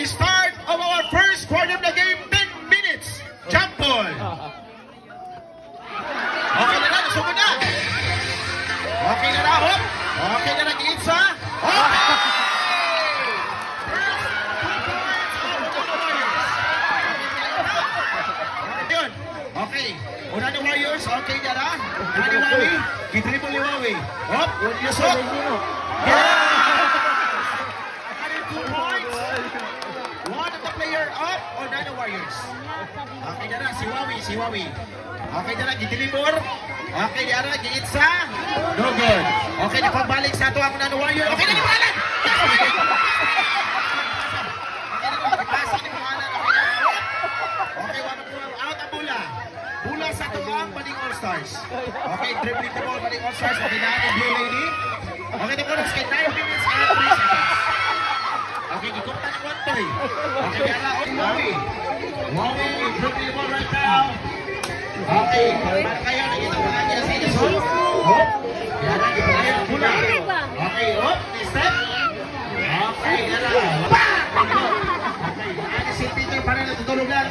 Start of our first quarter of the game, 10 minutes. Jump ball. Okay na na, nasugod na. Okay na na, hop. Okay na na, Giitsa. Okay! Yun. Okay. Una ni Warriors. Okay na na. Una ni Wawi. Kitribol ni Wawi. Hop. Yusok. Yeah! 2 points. One of the player up or Nano Warriors. Okay na na, si Wawi. Okay na na, gitilibor. Okay na na, Giitsa. No good. Okay na, pagbalik sa ito ang Nano Warrior. Okay na, gipalan! Okay na, gipasa ni Buhanan. Okay, out ang bula. Bula sa ito ang Bading All-Stars. Okay, dribbling the ball, Bading All-Stars. Okay na, ang Blue Lady. Okay, the bonus kay 9 minutes and 3 seconds. Okay, gikumpta ng 1 point. Okay, kaya Wawi, dribbling the ball right now. Okay, para kayo nakita ko kanya sa Edison. Hop. Yan ang ipalayo ang bula. Okay, hop. Step. Okay, yan na. Okay, si Peter para natutulog lang.